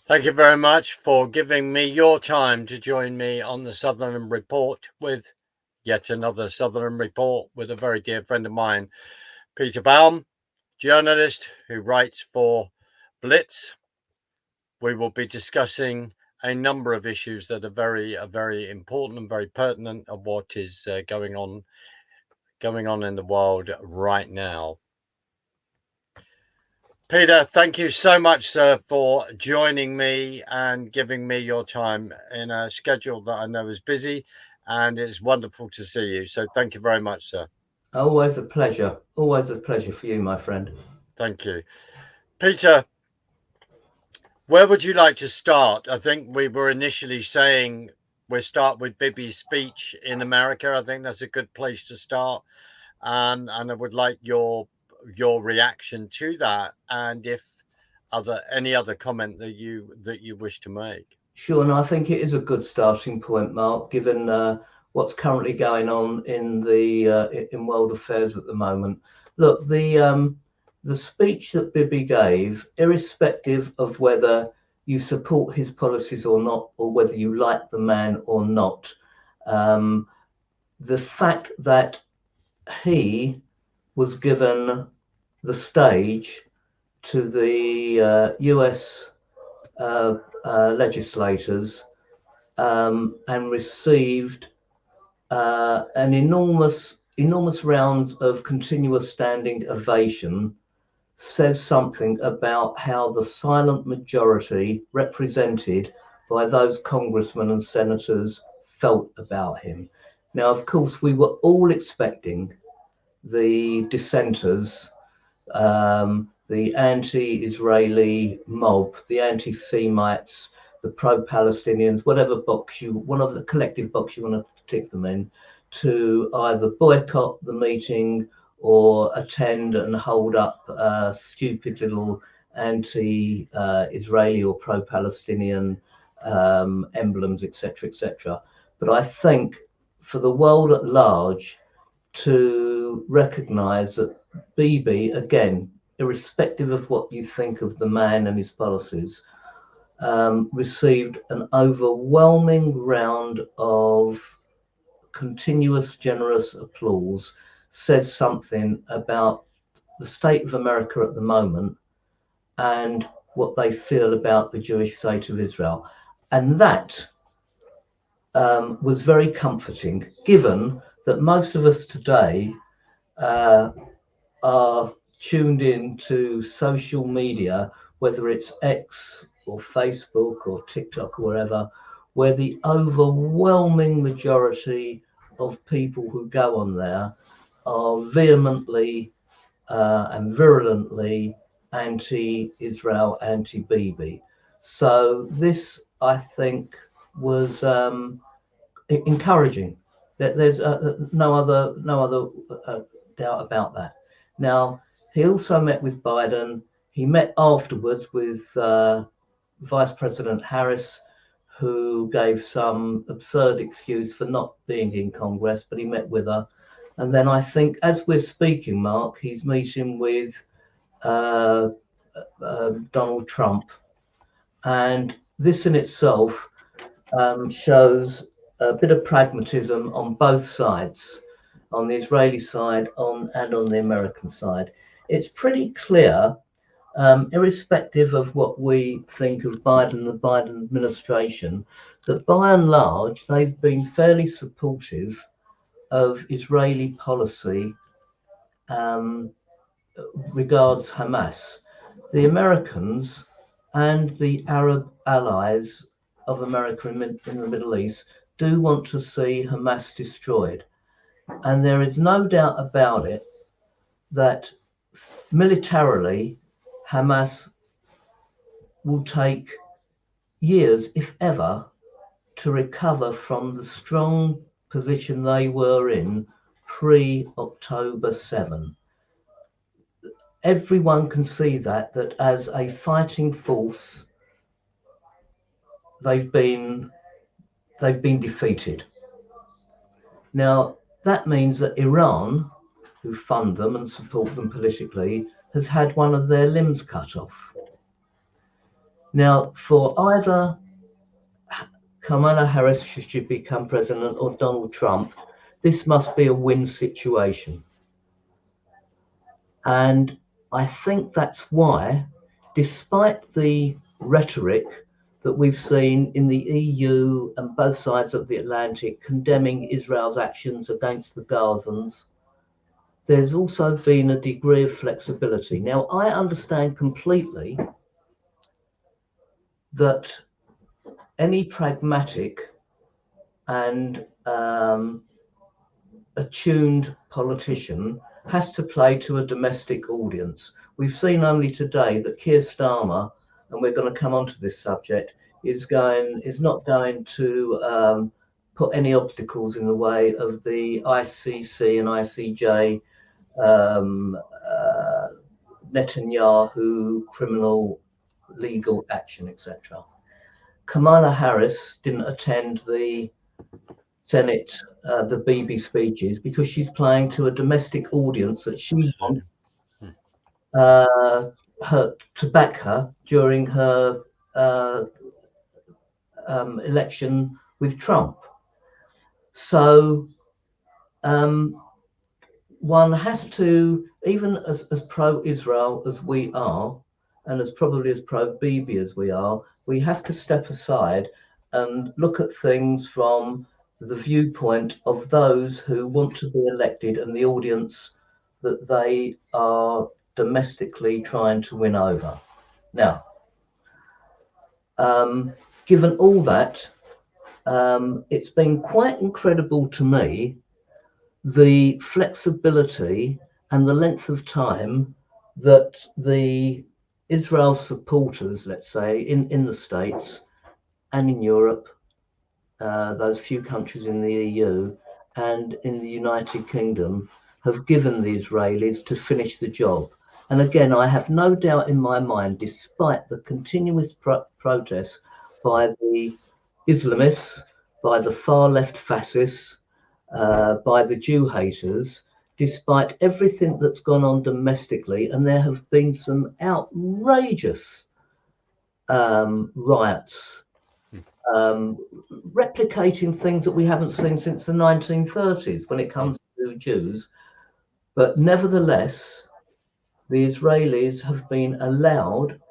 Thank you very much for giving me your time to join me on the Southern Report with yet another Southern Report with a very dear friend of mine, Peter Baum, journalist who writes for Blitz. We will be discussing a number of issues that are very important and very pertinent of what is going on in the world right now. Peter, thank you so much, sir, for joining me and giving me your time in a schedule that I know is busy, and it's wonderful to see you. So thank you very much, sir. Always a pleasure. Always a pleasure for you, my friend. Thank you. Peter, where would you like to start? I think we were initially saying we'll start with Bibi's speech in America. I think that's a good place to start. And I would like your reaction to that, and if any other comment that you wish to make. Sure, and I think it is a good starting point, Mark, given what's currently going on in the in world affairs at the moment. Look, the speech that Bibi gave, irrespective of whether you support his policies or not, or whether you like the man or not, the fact that he was given the stage to the US legislators and received an enormous rounds of continuous standing ovation says something about how the silent majority represented by those congressmen and senators felt about him. Now, of course, we were all expecting the dissenters, the anti-Israeli mob, the anti-Semites, the pro-Palestinians, whatever box one of the collective box you want to tick them in, to either boycott the meeting or attend and hold up stupid little anti-Israeli or pro-Palestinian emblems, etc., etc. But I think for the world at large to recognise that Bibi, again, irrespective of what you think of the man and his policies, received an overwhelming round of continuous, generous applause, says something about the state of America at the moment and what they feel about the Jewish state of Israel. And that was very comforting, given that most of us today are tuned in to social media, whether it's X or Facebook or TikTok or wherever, where the overwhelming majority of people who go on there are vehemently and virulently anti-Israel, anti-Bibi. So this, I think, was encouraging. There's no other doubt about that. Now, he also met with Biden. He met afterwards with Vice President Harris, who gave some absurd excuse for not being in Congress, but he met with her. And then I think, as we're speaking, Mark, he's meeting with Donald Trump. And this in itself shows a bit of pragmatism on both sides, on the Israeli side and on the American side. It's pretty clear, irrespective of what we think of Biden, the Biden administration, that by and large, they've been fairly supportive of Israeli policy regards Hamas. The Americans and the Arab allies of America in the Middle East do want to see Hamas destroyed. And there is no doubt about it that militarily, Hamas will take years, if ever, to recover from the strong position they were in pre-October 7. Everyone can see that as a fighting force, they've been defeated. Now, that means that Iran, who fund them and support them politically, has had one of their limbs cut off. Now, for either Kamala Harris should become president or Donald Trump, this must be a win situation. And I think that's why, despite the rhetoric that we've seen in the EU and both sides of the Atlantic condemning Israel's actions against the Gazans, there's also been a degree of flexibility. Now, I understand completely that any pragmatic and attuned politician has to play to a domestic audience. We've seen only today that Keir Starmer, and we're going to come on to this subject, is not going to put any obstacles in the way of the ICC and ICJ Netanyahu criminal legal action, etc. Kamala Harris didn't attend the Senate, the Bibi speeches, because she's playing to a domestic audience that she wants her to back her during her election with Trump. So one has to, even as pro-Israel as we are, and as probably as pro-Bibi as we are, we have to step aside and look at things from the viewpoint of those who want to be elected and the audience that they are domestically trying to win over. Now, given all that, it's been quite incredible to me, the flexibility and the length of time that the Israel supporters, let's say, in the States and in Europe, those few countries in the EU and in the United Kingdom, have given the Israelis to finish the job. And again, I have no doubt in my mind, despite the continuous protests by the Islamists, by the far left fascists, by the Jew haters, despite everything that's gone on domestically, and there have been some outrageous riots, replicating things that we haven't seen since the 1930s when it comes to Jews. But nevertheless, the Israelis have been allowed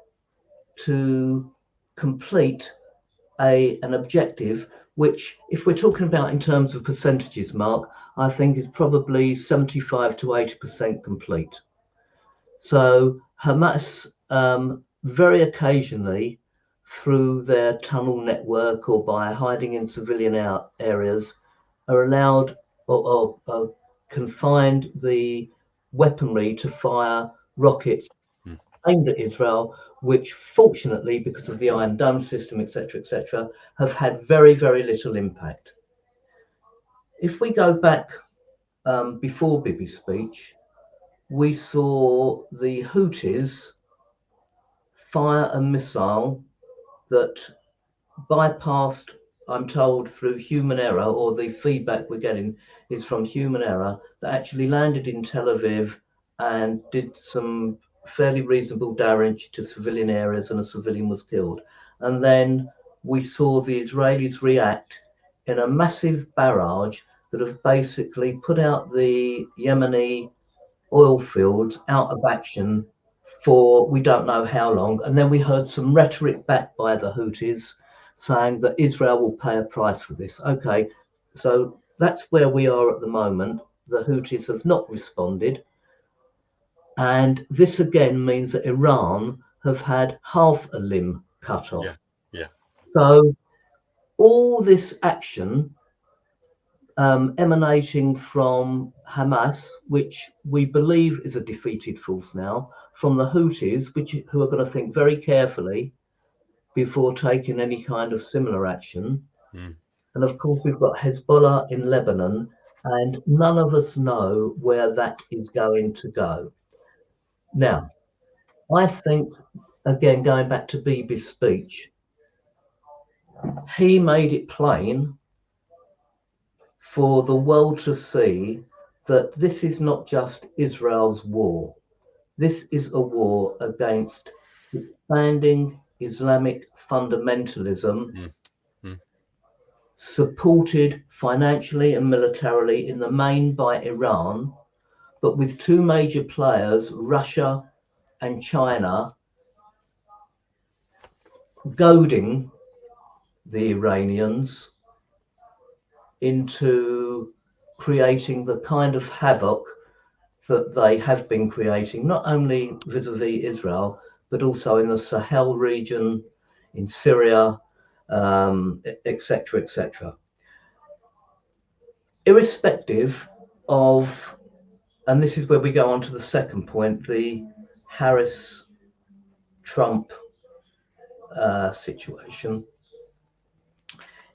to complete an objective, which, if we're talking about in terms of percentages, Mark, I think is probably 75 to 80% complete. So Hamas, very occasionally, through their tunnel network or by hiding in civilian areas, are allowed or can find the weaponry to fire rockets aimed at Israel, which fortunately, because of the Iron Dome system, etc., have had very, very little impact. If we go back before Bibi's speech, we saw the Houthis fire a missile that bypassed, I'm told, through human error, or the feedback we're getting is from human error, that actually landed in Tel Aviv and did some fairly reasonable damage to civilian areas, and a civilian was killed. And then we saw the Israelis react in a massive barrage that have basically put out the Yemeni oil fields out of action for we don't know how long. And then we heard some rhetoric back by the Houthis saying that Israel will pay a price for this. Okay, so that's where we are at the moment. The Houthis have not responded. And this again means that Iran have had half a limb cut off. Yeah. So all this action emanating from Hamas, which we believe is a defeated force now, from the Houthis, who are going to think very carefully before taking any kind of similar action. And of course, we've got Hezbollah in Lebanon, and none of us know where that is going to go. Now, I think, again, going back to Bibi's speech, he made it plain for the world to see that this is not just Israel's war. This is a war against expanding Islamic fundamentalism, Mm. supported financially and militarily in the main by Iran, but with two major players, Russia and China, goading the Iranians into creating the kind of havoc that they have been creating, not only vis-a-vis Israel, but also in the Sahel region, in Syria, etc., etc. Irrespective of, and this is where we go on to the second point, the Harris-Trump situation.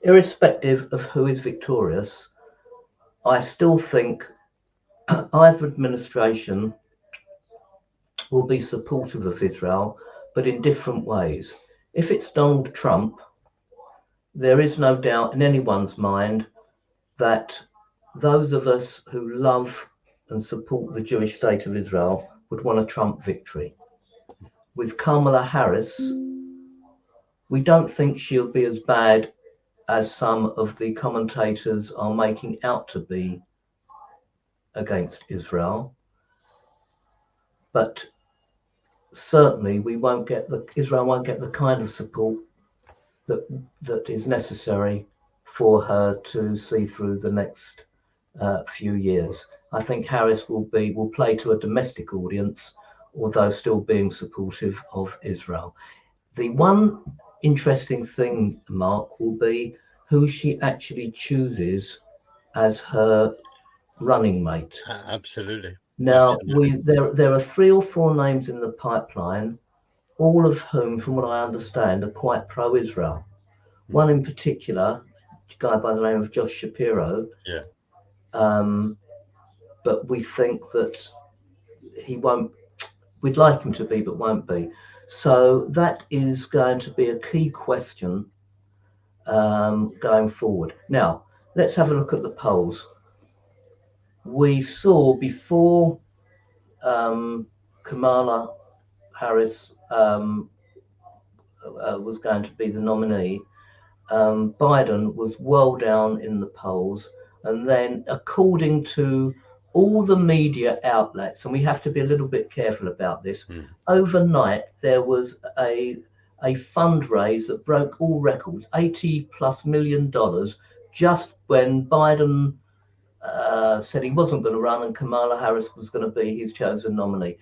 Irrespective of who is victorious, I still think either administration will be supportive of Israel, but in different ways. If it's Donald Trump, there is no doubt in anyone's mind that those of us who love and support the Jewish state of Israel would want a Trump victory. With Kamala Harris, we don't think she'll be as bad as some of the commentators are making out to be against Israel. But certainly Israel won't get the kind of support that is necessary for her to see through the next few years. I think Harris will play to a domestic audience, although still being supportive of Israel. The one interesting thing, Mark, will be who she actually chooses as her running mate. Absolutely. Now, Absolutely. there are 3 or 4 names in the pipeline, all of whom, from what I understand, are quite pro-Israel. One in particular, a guy by the name of Josh Shapiro. Yeah. But we think that he won't. We'd like him to be, but won't be. So that is going to be a key question going forward. Now, let's have a look at the polls. We saw before Kamala Harris was going to be the nominee, Biden was well down in the polls. And then, according to all the media outlets, and we have to be a little bit careful about this, overnight there was a fundraise that broke all records, $80+ million, just when Biden said he wasn't going to run and Kamala Harris was going to be his chosen nominee.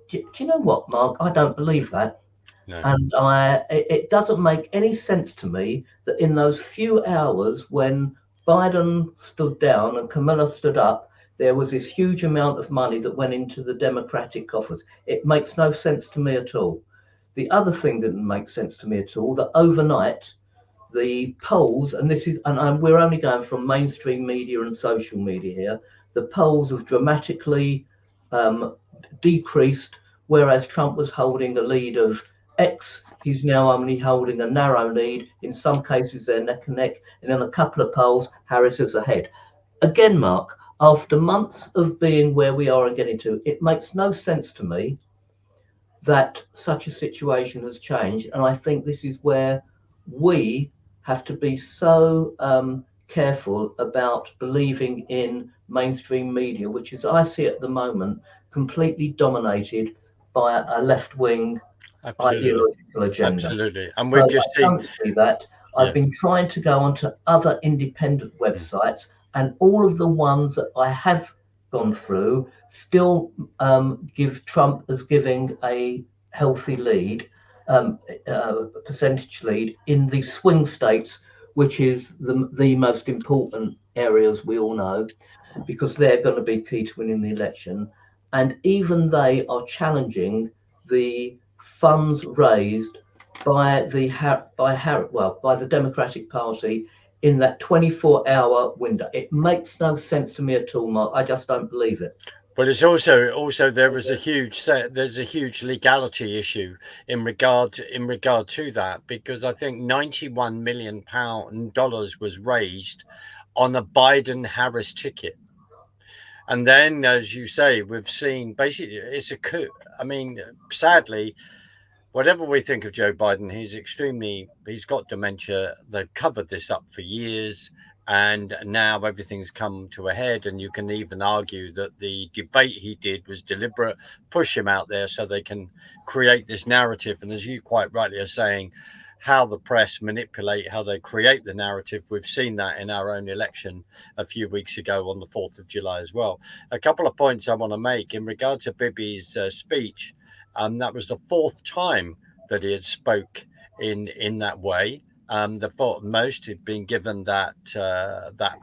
Do you know what, Mark? I don't believe that. No. And it doesn't make any sense to me that in those few hours when Biden stood down and Kamala stood up, there was this huge amount of money that went into the Democratic coffers. It makes no sense to me at all. The other thing that didn't make sense to me at all, that overnight the polls, and we're only going from mainstream media and social media here, the polls have dramatically decreased, whereas Trump was holding a lead of X, he's now only holding a narrow lead. In some cases, they're neck and neck, and in a couple of polls, Harris is ahead. Again, Mark, after months of being where we are and getting to, it makes no sense to me that such a situation has changed. And I think this is where we have to be so careful about believing in mainstream media, which, as I see at the moment, completely dominated by a left-wing ideological agenda. Absolutely. And we've just seen. I don't see that. I've been trying to go onto other independent websites, and all of the ones that I have gone through still give Trump as giving a healthy lead, percentage lead in the swing states, which is the most important areas we all know, because they're going to be key to winning the election. And even they are challenging the funds raised by the Democratic Party in that 24-hour window. It makes no sense to me at all, Mark. I just don't believe it. But it's also there is there's a huge legality issue in regard to that, because I think $91 million was raised on a Biden-Harris ticket. And then, as you say, we've seen basically it's a coup. I mean, sadly, whatever we think of Joe Biden, he's got dementia. They've covered this up for years. And now everything's come to a head. And you can even argue that the debate he did was deliberate, push him out there so they can create this narrative. And as you quite rightly are saying, how the press manipulate, how they create the narrative. We've seen that in our own election a few weeks ago on the 4th of July as well. A couple of points I want to make in regard to Bibi's speech. That was the 4th time that he had spoke in that way. The thought most had been given that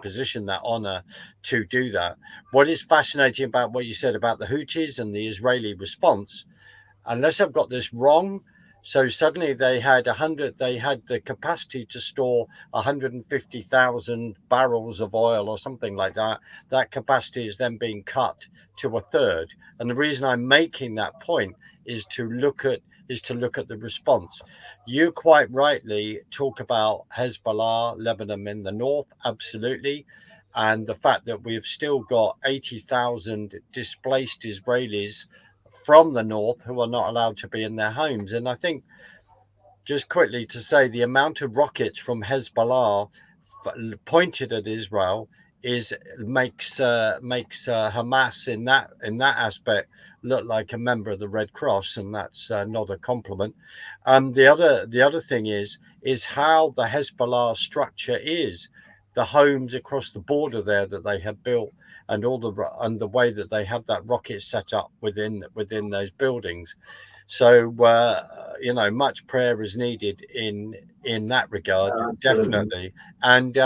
position, that honor to do that. What is fascinating about what you said about the Houthis and the Israeli response, unless I've got this wrong, so suddenly they had the capacity to store 150,000 barrels of oil or something like that. That capacity is then being cut to a third. And the reason I'm making that point is to look at the response. You quite rightly talk about Hezbollah, Lebanon in the north, absolutely. And the fact that we've still got 80,000 displaced Israelis from the north who are not allowed to be in their homes. And I think, just quickly to say, the amount of rockets from Hezbollah pointed at Israel makes Hamas in that aspect look like a member of the Red Cross, and that's not a compliment. The other thing is how the Hezbollah structure is, the homes across the border there that they have built, and the way that they have that rocket set up within those buildings. So much prayer is needed in that regard, definitely. And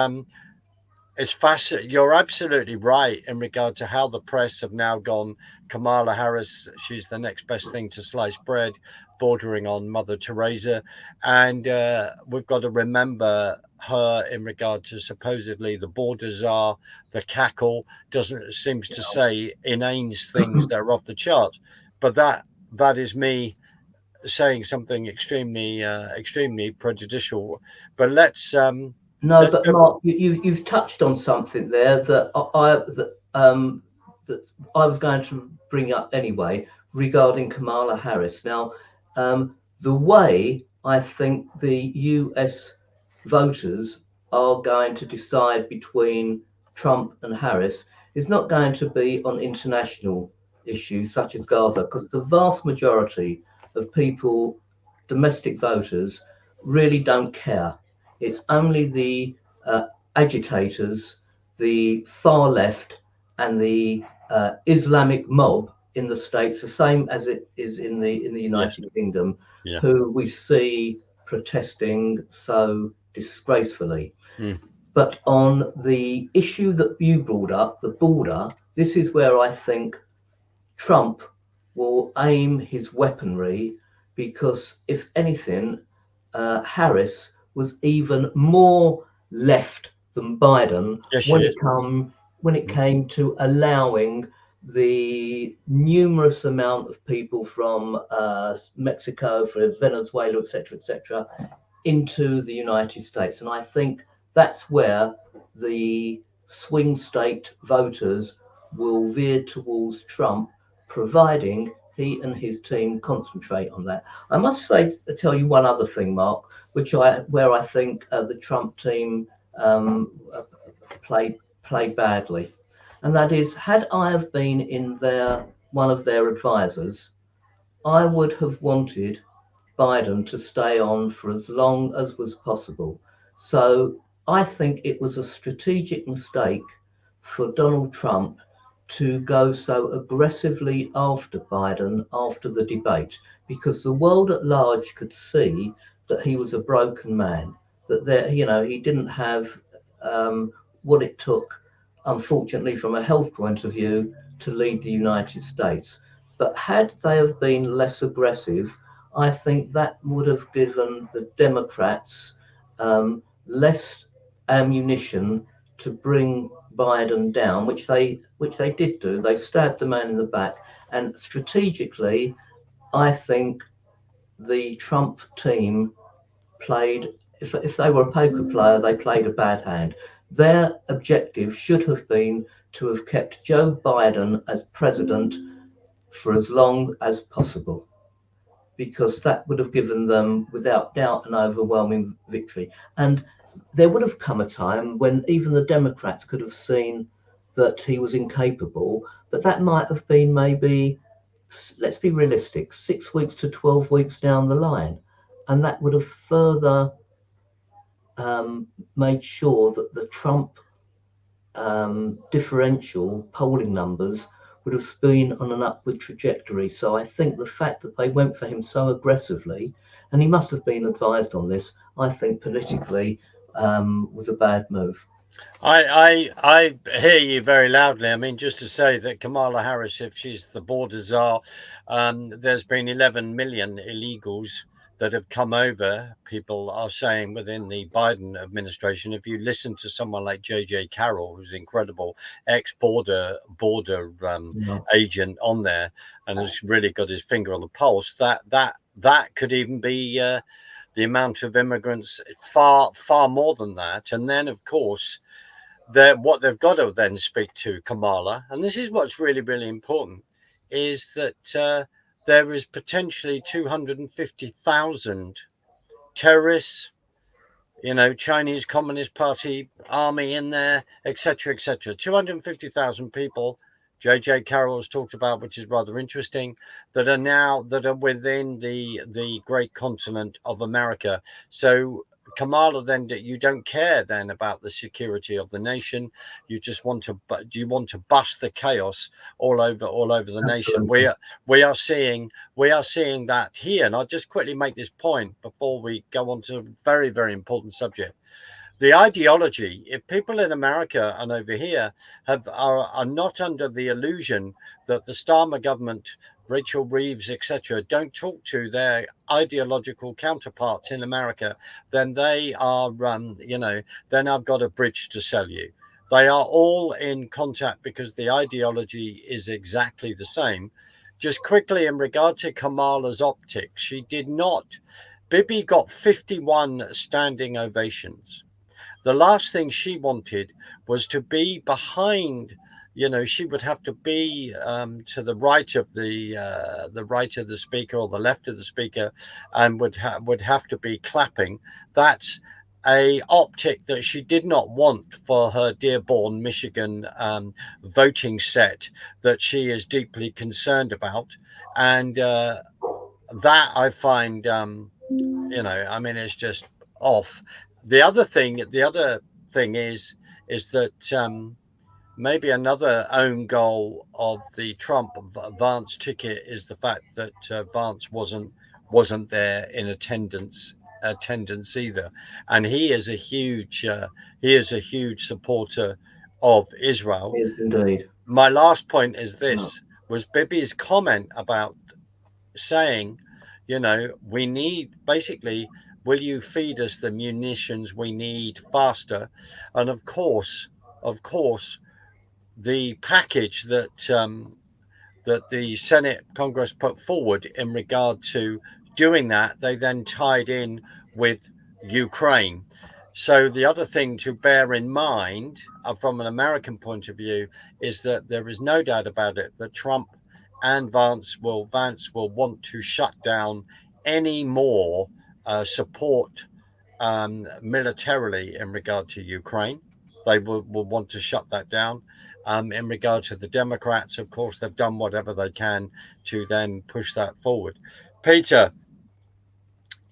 it's fascinating. You're absolutely right in regard to how the press have now gone. Kamala Harris, she's the next best thing to sliced bread, bordering on Mother Teresa. And we've got to remember her in regard to supposedly the borders are the cackle, seems to say inane things that are off the chart. But that is me saying something extremely prejudicial. But let's Mark, you've touched on something there that I was going to bring up anyway regarding Kamala Harris. Now, the way I think the US voters are going to decide between Trump and Harris is not going to be on international issues such as Gaza, because the vast majority of people, domestic voters, really don't care. It's only the agitators, the far left, and the Islamic mob in the States, the same as it is in the United Kingdom, who we see protesting so disgracefully. But on the issue that you brought up, the border, this is where I think Trump will aim his weaponry, because if anything, Harris was even more left than Biden when it came to allowing the numerous amount of people from Mexico, from Venezuela, etc., into the United States. And I think that's where the swing state voters will veer towards Trump, providing he and his team concentrate on that. I must tell you one other thing, Mark, where I think the Trump team played badly, and that is, had I have been in one of their advisors, I would have wanted Biden to stay on for as long as was possible. So I think it was a strategic mistake for Donald Trump to go so aggressively after Biden after the debate, because the world at large could see that he was a broken man, that he didn't have what it took, unfortunately, from a health point of view, to lead the United States. But had they have been less aggressive, I think that would have given the Democrats less ammunition to bring Biden down, which they did do. They stabbed the man in the back. And strategically, I think the Trump team played, if they were a poker player, they played a bad hand. Their objective should have been to have kept Joe Biden as president for as long as possible. because that would have given them, without doubt, an overwhelming victory. And there would have come a time when even the Democrats could have seen that he was incapable, but that might have been maybe, let's be realistic, 6 weeks to 12 weeks down the line. And that would have further made sure that the Trump differential polling numbers would have been on an upward trajectory. So I think the fact that they went for him so aggressively, and he must have been advised on this, I think politically was a bad move. I hear you very loudly. I mean, just to say that Kamala Harris, if she's the border czar, there's been 11 million illegals that have come over. People are saying within the Biden administration. If you listen to someone like J.J. Carroll, who's incredible ex-border agent on there, and has really got his finger on the pulse, that could even be the amount of immigrants, far more than that. And then, of course, what they've got to then speak to Kamala, and this is what's really important, is that there is potentially 250,000 terrorists, Chinese Communist Party army in there, etc. 250,000 people. J.J. Carroll has talked about, which is rather interesting, that are within the great continent of America. So Kamala, then, you don't care then about the security of the nation. You just want to bust the chaos all over the nation. We are seeing that here, and I'll just quickly make this point before we go on to a very, very important subject. The ideology, if people in America and over here are not under the illusion that the Starmer government, Rachel Reeves, etc., don't talk to their ideological counterparts in America, then they are, then I've got a bridge to sell you. They are all in contact because the ideology is exactly the same. Just quickly, in regard to Kamala's optics, she did not. Bibi got 51 standing ovations. The last thing she wanted was to be behind. She would have to be to the right of the speaker or the left of the speaker, and would have to be clapping. That's a optic that she did not want for her Dearborn, Michigan voting set that she is deeply concerned about, and that I find, it's just off. The other thing is that maybe another own goal of the Trump Vance ticket is the fact that Vance wasn't there in attendance either, and he is a huge supporter of Israel. Yes, indeed. My last point is this: was Bibi's comment about saying, we need, basically, will you feed us the munitions we need faster? And of course, the package that the Senate Congress put forward in regard to doing that, they then tied in with Ukraine. So the other thing to bear in mind from an American point of view is that there is no doubt about it that Trump and Vance will want to shut down any more support militarily in regard to Ukraine. They will want to shut that down. In regard to the Democrats, of course, they've done whatever they can to then push that forward. Peter,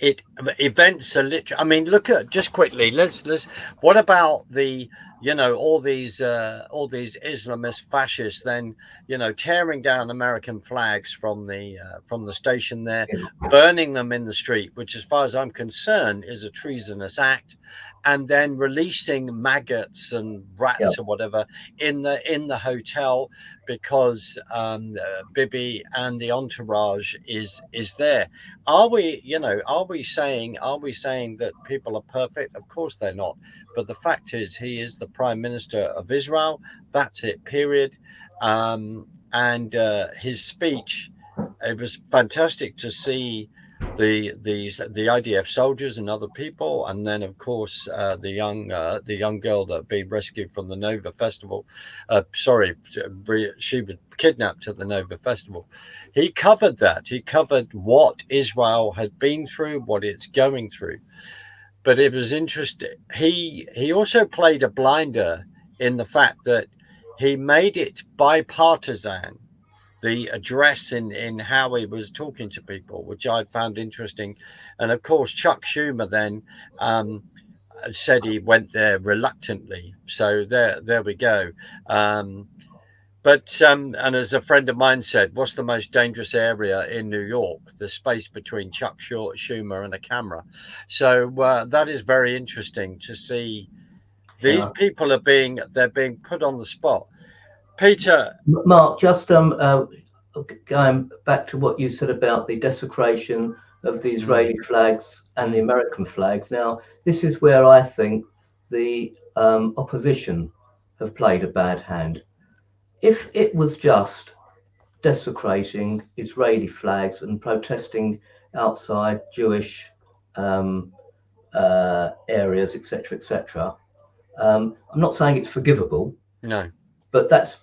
events are literally. I mean, look at, just quickly. Let's. What about the all these Islamist fascists then tearing down American flags from the station there, burning them in the street, which, as far as I'm concerned, is a treasonous act, and then releasing maggots and rats or whatever in the hotel because Bibi and the entourage is there. Are we saying that people are perfect? Of course they're not. But the fact is, he is the Prime Minister of Israel. That's it, period. And his speech, it was fantastic to see the IDF soldiers and other people, and then of course the young girl that had been rescued from the Nova Festival. Sorry, she was kidnapped at the Nova Festival. He covered that. He covered what Israel had been through, what it's going through. But it was interesting. He also played a blinder in the fact that he made it bipartisan, the address in how he was talking to people, which I found interesting. And of course, Chuck Schumer then said he went there reluctantly. So there we go. And as a friend of mine said, what's the most dangerous area in New York? The space between Chuck Schumer and a camera. So that is very interesting to see. These people they're being put on the spot. Peter, Mark, just going back to what you said about the desecration of the Israeli flags and the American flags. Now, this is where I think the opposition have played a bad hand. If it was just desecrating Israeli flags and protesting outside Jewish areas, etc., etc., I'm not saying it's forgivable. No. But that's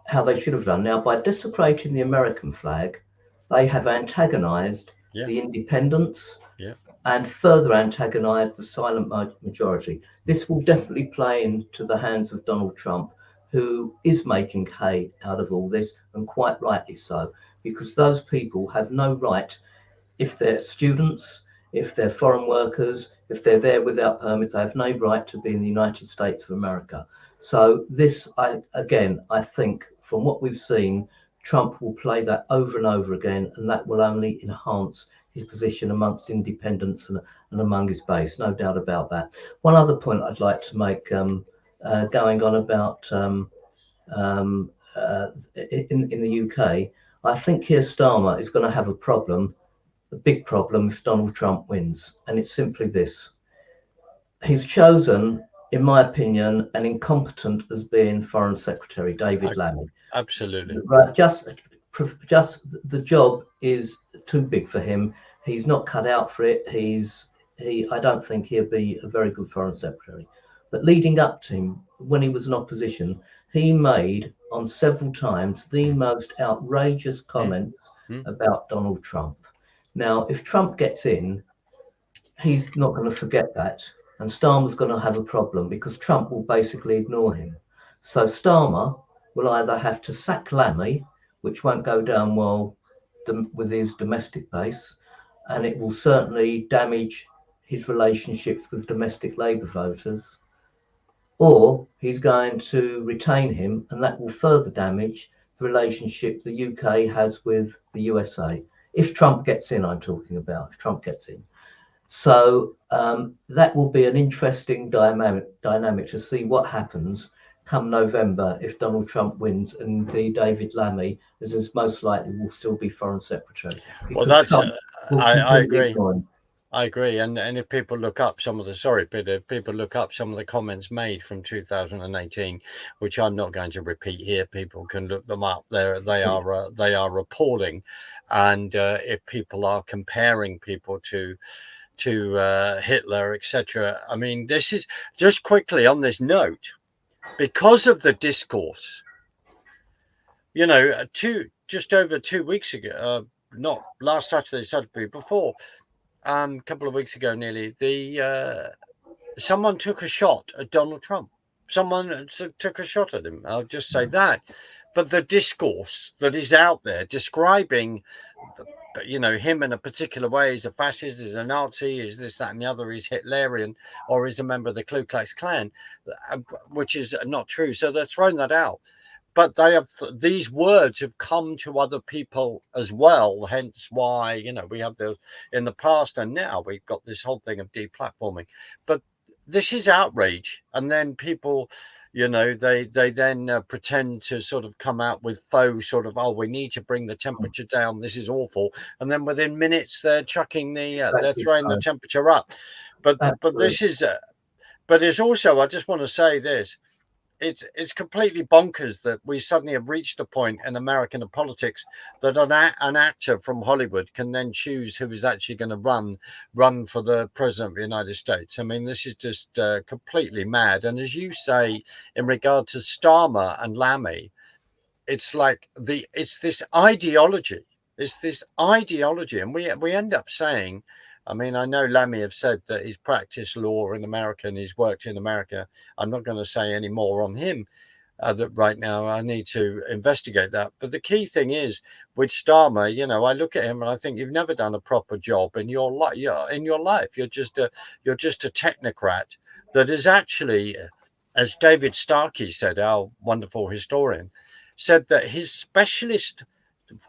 how they should have done. Now, by desecrating the American flag, they have antagonized the independents and further antagonized the silent majority. This will definitely play into the hands of Donald Trump, who is making hay out of all this, and quite rightly so, because those people have no right, if they're students, if they're foreign workers, if they're there without permits, they have no right to be in the United States of America. So this, I think, from what we've seen, Trump will play that over and over again, and that will only enhance his position amongst independents and among his base, no doubt about that. One other point I'd like to make, going on about in the UK, I think Keir Starmer is going to have a big problem if Donald Trump wins, and it's simply this: he's chosen, in my opinion, an incompetent as being Foreign Secretary, David Lammy. Absolutely. Right, just the job is too big for him. He's not cut out for it. I don't think he'll be a very good Foreign Secretary. But leading up to him, when he was in opposition, he made on several times the most outrageous comments about Donald Trump. Now, if Trump gets in, he's not going to forget that. And Starmer's going to have a problem because Trump will basically ignore him. So Starmer will either have to sack Lammy, which won't go down well with his domestic base, and it will certainly damage his relationships with domestic Labour voters, or he's going to retain him, and that will further damage the relationship the UK has with the USA. If Trump gets in, I'm talking about, if Trump gets in. So that will be an interesting dynamic to see what happens come November if Donald Trump wins, and indeed David Lammy is most likely will still be Foreign Secretary. Well, that's I agree. I agree. And if people look up some of the comments made from 2018, which I'm not going to repeat here, people can look them up. They are appalling. And if people are comparing people to Hitler, etc. I mean, this is just quickly on this note, because of the discourse, just over 2 weeks ago, not last Saturday before, a couple of weeks ago, nearly, someone took a shot at Donald Trump. Someone took a shot at him. I'll just say that. But the discourse that is out there describing him in a particular way, is a fascist, is a Nazi, is this, that, and the other, is Hitlerian, or is a member of the Ku Klux Klan, which is not true. So they're throwing that out. But these words have come to other people as well. Hence why, we have in the past, and now we've got this whole thing of deplatforming. But this is outrage. And then people, they then pretend to sort of come out with faux sort of, we need to bring the temperature down. This is awful. And then within minutes, they're chucking they're throwing the temperature up. But this is, but it's also, I just want to say this. it's completely bonkers that we suddenly have reached a point in American politics that an actor from Hollywood can then choose who is actually going to run for the president of the United States. I mean, this is just completely mad. And as you say, in regard to Starmer and Lammy, it's like it's this ideology. It's this ideology, and we end up saying. I mean, I know Lammy have said that he's practiced law in America and he's worked in America. I'm not going to say any more on him that right now. I need to investigate that. But the key thing is with Starmer, you know, I look at him and I think you've never done a proper job in your life. You're just a technocrat that is actually, as David Starkey said, our wonderful historian, said that his specialist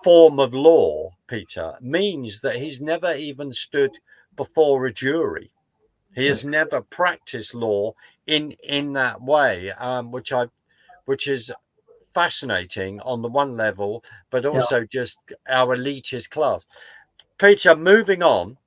form of law, Peter, means that he's never even stood before a jury. He has never practiced law in that way, which is fascinating on the one level, but also just our elitist class. Peter, moving on,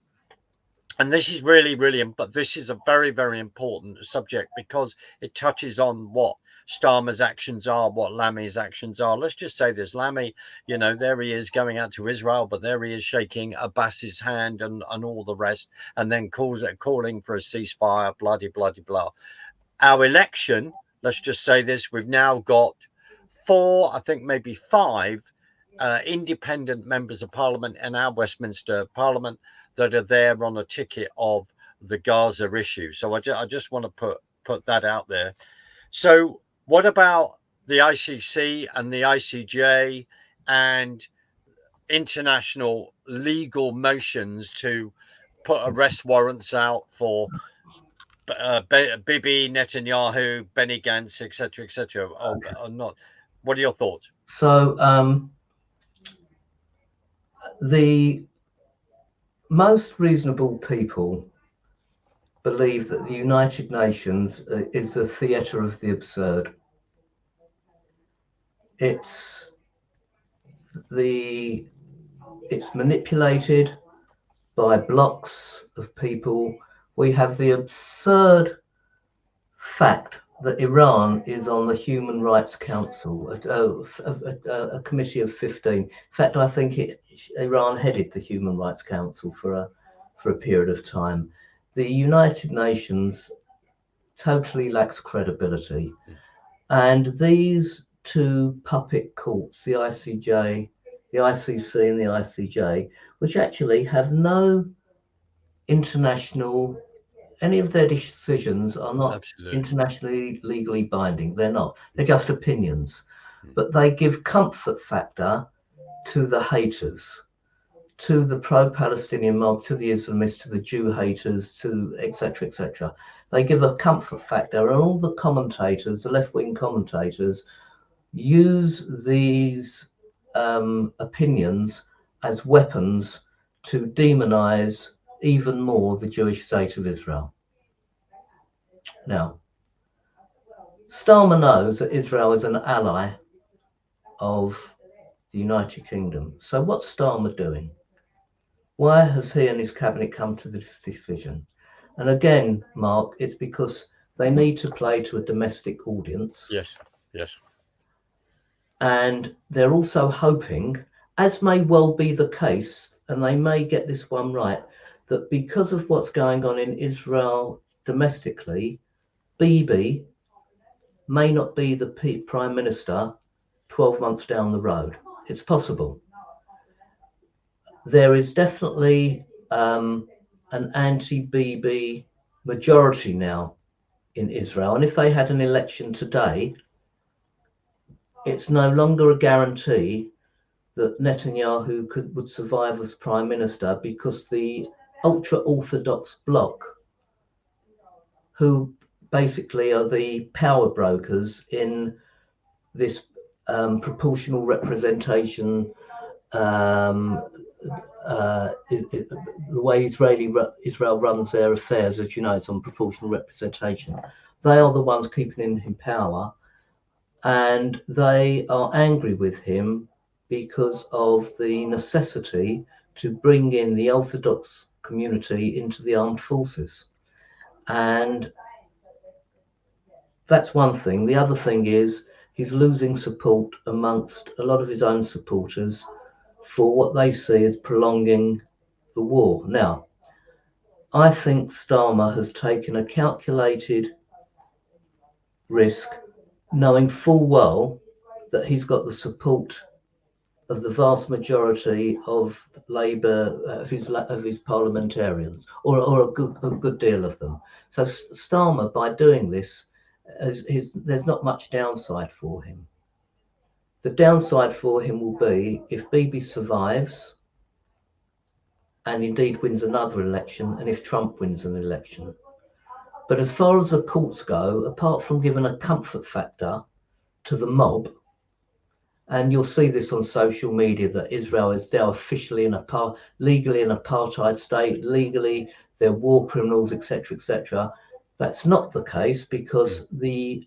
and this is really, but this is a very, very important subject because it touches on what Starmer's actions are, what Lammy's actions are. Let's just say this. Lammy, you know, there he is going out to Israel, but there he is shaking Abbas's hand and all the rest, and then calling for a ceasefire, blah. Our election, let's just say this, we've now got 4, I think maybe 5 independent members of parliament in our Westminster Parliament that are there on a ticket of the Gaza issue. So I just want to put that out there. So what about the ICC and the ICJ and international legal motions to put arrest warrants out for Bibi Netanyahu, Benny Gantz, etc., or not? What are your thoughts? So the most reasonable people believe that the United Nations is the theatre of the absurd. It's manipulated by blocks of people. We have the absurd fact that Iran is on the Human Rights Council, a committee of 15. In fact, I think Iran headed the Human Rights Council for a period of time. The United Nations totally lacks credibility. And these two puppet courts, the ICJ, the ICC and the ICJ, which actually have no international, any of their decisions are not internationally legally binding. They're not. They're just opinions. But they give comfort factor to the haters, to the pro-Palestinian mob, to the Islamists, to the Jew haters, to etc. They give a comfort factor, and all the commentators, the left-wing commentators, use these opinions as weapons to demonize even more the Jewish state of Israel. Now, Starmer knows that Israel is an ally of the United Kingdom. So what's Starmer doing? Why has he and his cabinet come to this decision? And again, Mark, it's because they need to play to a domestic audience. Yes. And they're also hoping, as may well be the case, and they may get this one right, that because of what's going on in Israel domestically, Bibi may not be the Prime Minister 12 months down the road. It's possible. There is definitely an anti-Bibi majority now in Israel. And if they had an election today, it's no longer a guarantee that Netanyahu would survive as Prime Minister, because the ultra-Orthodox bloc, who basically are the power brokers in this proportional representation, the way Israel runs their affairs, as you know, it's on proportional representation. They are the ones keeping him in power, and they are angry with him because of the necessity to bring in the Orthodox community into the armed forces. And that's one thing. The other thing is he's losing support amongst a lot of his own supporters for what they see as prolonging the war. Now, I think Starmer has taken a calculated risk, knowing full well that he's got the support of the vast majority of Labour, of his parliamentarians, or a good deal of them. So Starmer, by doing this, there's not much downside for him. The downside for him will be if Bibi survives and indeed wins another election, and if Trump wins an election. But as far as the courts go, apart from giving a comfort factor to the mob, and you'll see this on social media, that Israel is now officially legally an apartheid state, legally they're war criminals, etc., etc. That's not the case, because the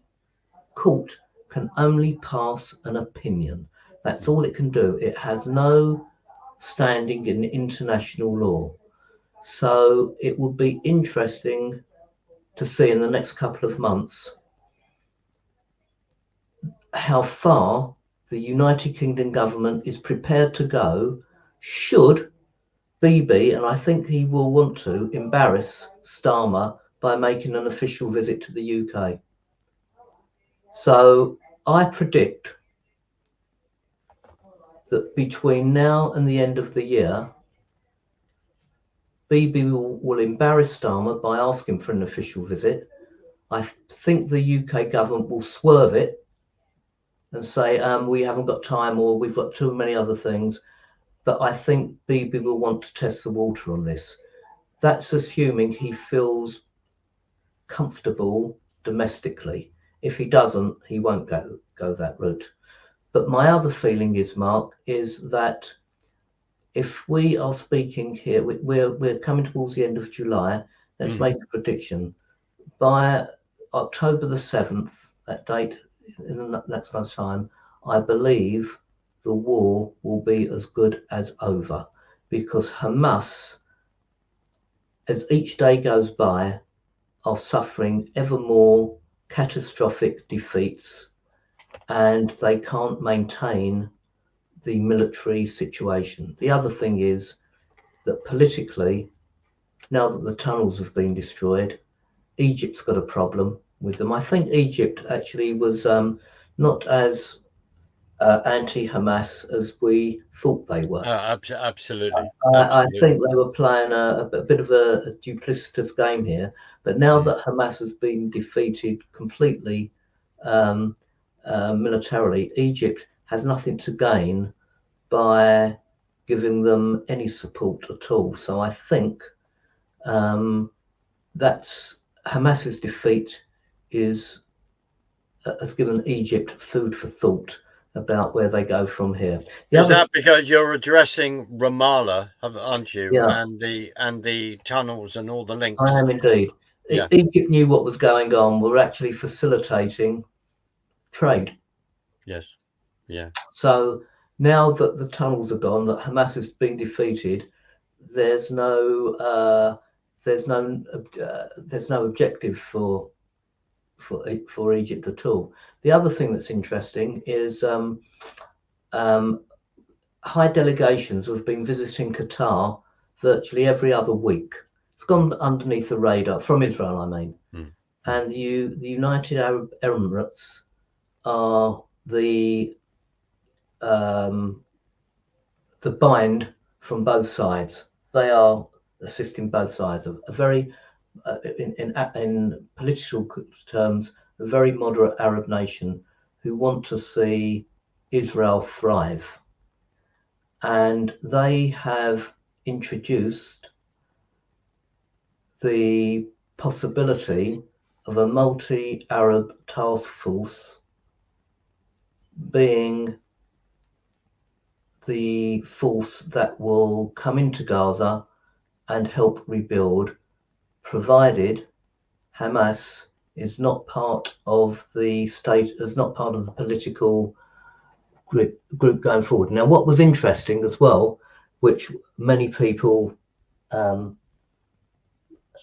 court can only pass an opinion. That's all it can do. It has no standing in international law. So it will be interesting to see in the next couple of months how far the United Kingdom government is prepared to go should Bibi, and I think he will want to, embarrass Starmer by making an official visit to the UK. So I predict that between now and the end of the year, Bibi will embarrass Starmer by asking for an official visit. I think the UK government will swerve it and say, we haven't got time, or we've got too many other things. But I think Bibi will want to test the water on this. That's assuming he feels comfortable domestically. If he doesn't, he won't go that route. But my other feeling is, Mark, is that if we are speaking here, we're coming towards the end of July. Let's make a prediction. By October the 7th, that date in the next month's time, I believe the war will be as good as over, because Hamas, as each day goes by, are suffering ever more catastrophic defeats, and they can't maintain the military situation. The other thing is that politically, now that the tunnels have been destroyed, Egypt's got a problem with them. I think Egypt actually was not as anti-Hamas as we thought they were. Absolutely. I think they were playing a bit of a duplicitous game here. But now that Hamas has been defeated completely militarily, Egypt has nothing to gain by giving them any support at all. So I think that Hamas's defeat has given Egypt food for thought about where they go from here. Is that because you're addressing Ramallah, aren't you? Yeah. And the tunnels and all the links. I am indeed. Yeah. Egypt knew what was going on. We're actually facilitating trade. Yes. Yeah. So now that the tunnels are gone, that Hamas has been defeated, there's no objective for Egypt at all. The other thing that's interesting is high delegations have been visiting Qatar virtually every other week. It's gone underneath the radar, from Israel, I mean. And the United Arab Emirates are the bind from both sides. They are assisting both sides. A very in political terms, a very moderate Arab nation who want to see Israel thrive. And they have introduced the possibility of a multi-Arab task force being the force that will come into Gaza and help rebuild, provided Hamas is not part of the state, is not part of the political group going forward. Now, what was interesting as well, which many people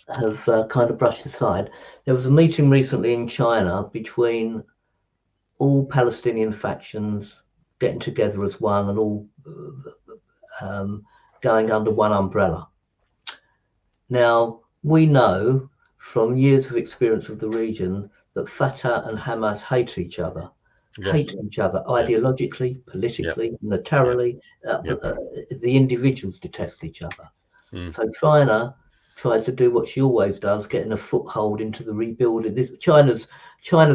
kind of brushed aside. There was a meeting recently in China between all Palestinian factions getting together as one and all going under one umbrella. Now, we know from years of experience of the region that Fatah and Hamas hate each other. Hate each other ideologically, politically, militarily. The individuals detest each other. So China tries to do what she always does, getting a foothold into the rebuilding. China's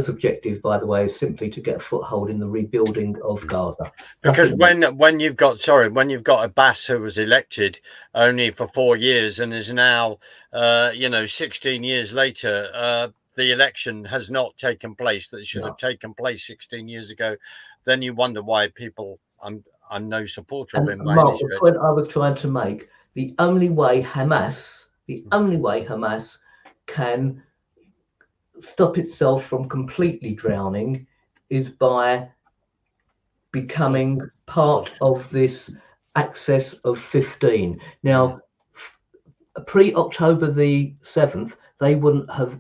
objective, by the way, is simply to get a foothold in the rebuilding of Gaza. Because when you've got Abbas, who was elected only for 4 years and is now 16 years later, the election has not taken place that should have taken place 16 years ago, then you wonder why people. I'm no supporter of him. Mark, the point I was trying to make, the only way Hamas can stop itself from completely drowning is by becoming part of this axis of 15. Now, pre-October the 7th, they would have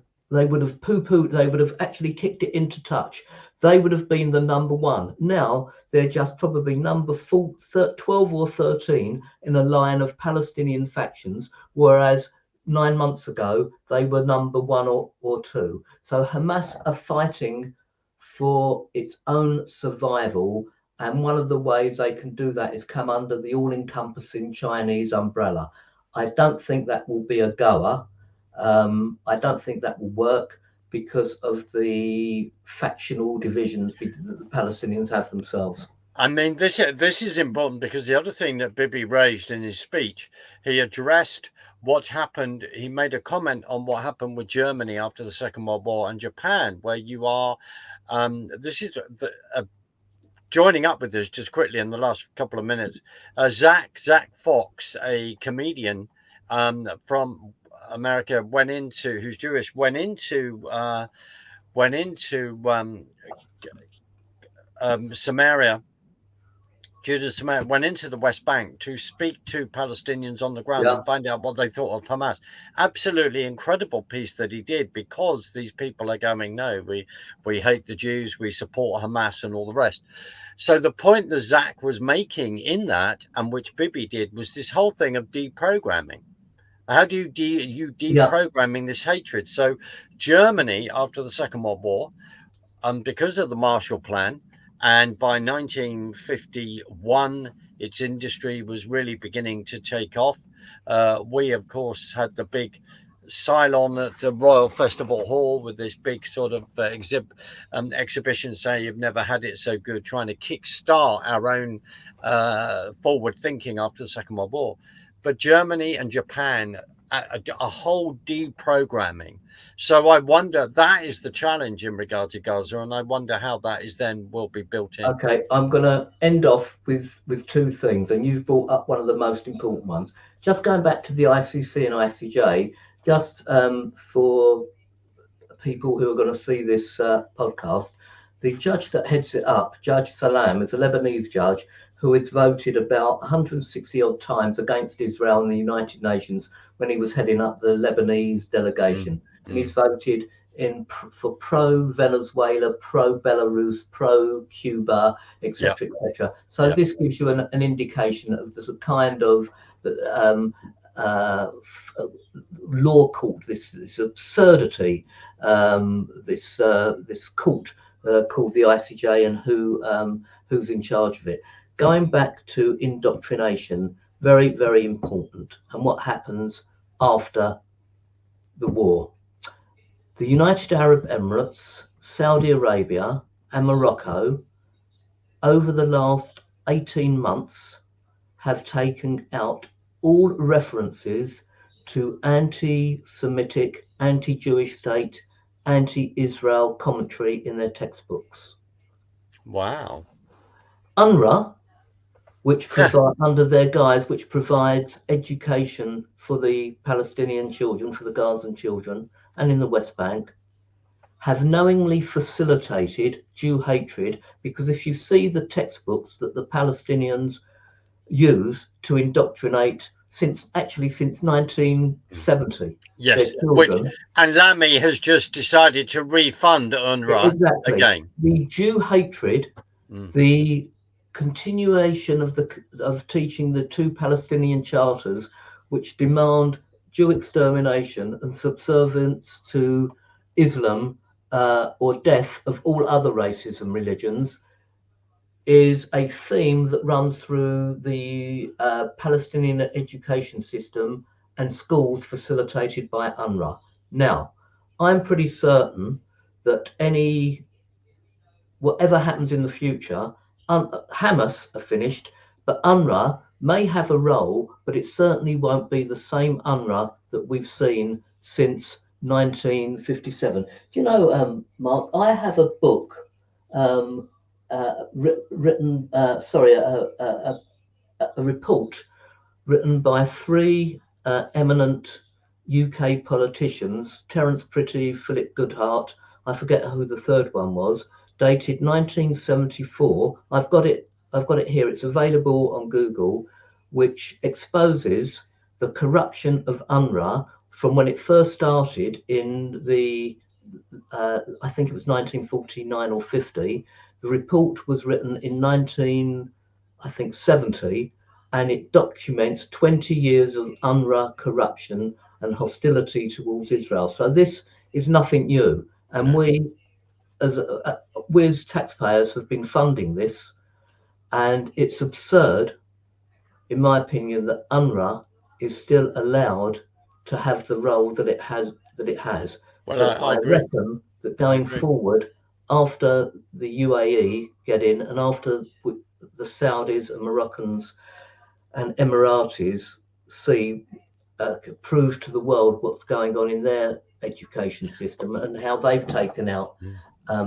poo-pooed, they would have actually kicked it into touch. They would have been the number one. Now they're just probably number 12 or 13 in a line of Palestinian factions, whereas 9 months ago they were number 1 or 2. So Hamas are fighting for its own survival, and one of the ways they can do that is come under the all-encompassing Chinese umbrella. I don't think that will be a goer. I don't think that will work because of the factional divisions that the Palestinians have themselves. I mean, this is important because the other thing that Bibi raised in his speech, he addressed what happened. He made a comment on what happened with Germany after the Second World War and Japan, where you are. This is joining up with this just quickly in the last couple of minutes. Zach Fox, a comedian from America, who's Jewish, went into Samaria, Judah Samaria, went into the West Bank to speak to Palestinians on the ground and find out what they thought of Hamas. Absolutely incredible piece that he did, because these people are going, no, we hate the Jews, we support Hamas and all the rest. So the point that Zach was making in that, and which Bibi did, was this whole thing of deprogramming. How do you deprogramming this hatred? So Germany, after the Second World War, because of the Marshall Plan, and by 1951, its industry was really beginning to take off. We, of course, had the big Cylon at the Royal Festival Hall with this big sort of exhibition saying you've never had it so good, trying to kickstart our own forward thinking after the Second World War. But Germany and Japan, a whole deprogramming. So I wonder, that is the challenge in regard to Gaza, and I wonder how that is then will be built in. Okay, I'm going to end off with two things, and you've brought up one of the most important ones. Just going back to the ICC and ICJ, just for people who are going to see this podcast, the judge that heads it up, Judge Salam, is a Lebanese judge who has voted about 160 odd times against Israel in the United Nations when he was heading up the Lebanese delegation. And he's voted for pro-Venezuela, pro-Belarus, pro-Cuba, etc., etc. So this gives you an indication of the kind of law court, this absurdity, this court called the ICJ, and who's in charge of it. Going back to indoctrination, very, very important, and what happens after the war. The United Arab Emirates, Saudi Arabia, and Morocco, over the last 18 months, have taken out all references to anti-Semitic, anti-Jewish state, anti-Israel commentary in their textbooks. Wow. UNRWA, which provide under their guise, which provides education for the Palestinian children, for the Gazan children, and in the West Bank, have knowingly facilitated Jew hatred, because if you see the textbooks that the Palestinians use to indoctrinate since 1970. Yes, Their children. and Lamy has just decided to refund UNRWA again. The Jew hatred, the continuation of teaching the two Palestinian charters, which demand Jew extermination and subservience to Islam or death of all other races and religions, is a theme that runs through the Palestinian education system and schools facilitated by UNRWA. Now, I'm pretty certain that whatever happens in the future, Hamas are finished, but UNRWA may have a role, but it certainly won't be the same UNRWA that we've seen since 1957. Do you know, Mark, I have a book written, a report written by three eminent UK politicians, Terence Pretty, Philip Goodhart, I forget who the third one was, dated 1974. I've got it here. It's available on Google, which exposes the corruption of UNRWA from when it first started in the I think it was 1949 or 50. The report was written in 1970, and it documents 20 years of UNRWA corruption and hostility towards Israel. So this is nothing new, and we as taxpayers have been funding this, and it's absurd, in my opinion, that UNRWA is still allowed to have the role that it has. Well, I reckon that going forward, after the UAE get in, and after the Saudis and Moroccans and Emiratis see prove to the world what's going on in their education system and how they've taken out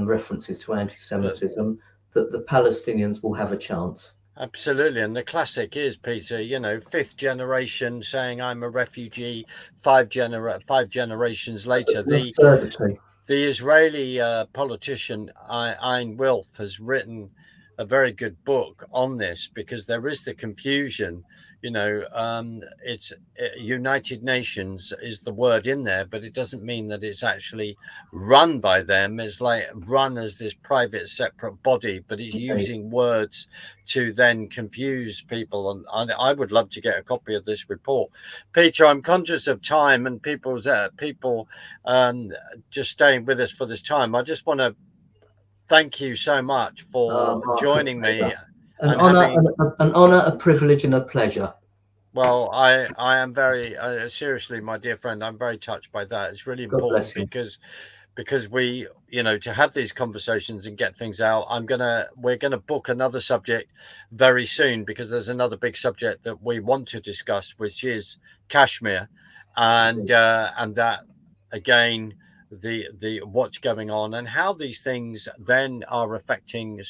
references to anti-Semitism, that the Palestinians will have a chance. Absolutely. And the classic is, Peter, you know, fifth generation saying I'm a refugee, five generations later. The Israeli politician Ein Wilf has written a very good book on this, because there is the confusion. You know, it's United Nations is the word in there, but it doesn't mean that it's actually run by them. It's like run as this private, separate body, but it's using words to then confuse people. And I would love to get a copy of this report. Peter, I'm conscious of time and people just staying with us for this time. I just want to thank you so much for joining me. An honor, a privilege, and a pleasure. Well, I am very seriously, my dear friend, I'm very touched by that. It's really important because we, you know, to have these conversations and get things out. We're gonna book another subject very soon, because there's another big subject that we want to discuss, which is Kashmir, and that again, the what's going on and how these things then are affecting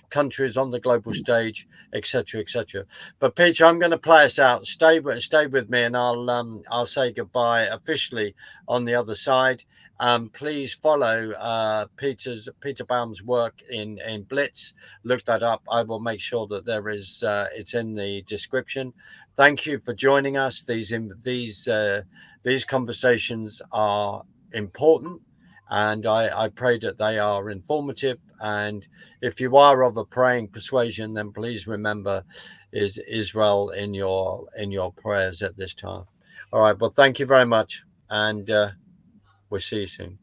countries on the global stage, etc., etc. But Peter, I'm going to play us out. Stay with me, and I'll say goodbye officially on the other side. Please follow Peter Baum's work in Blitz. Look that up. I will make sure that there is it's in the description. Thank you for joining us. These conversations are important, and I pray that they are informative. And if you are of a praying persuasion, then please remember is Israel in your prayers at this time. All right, well, thank you very much, and we'll see you soon.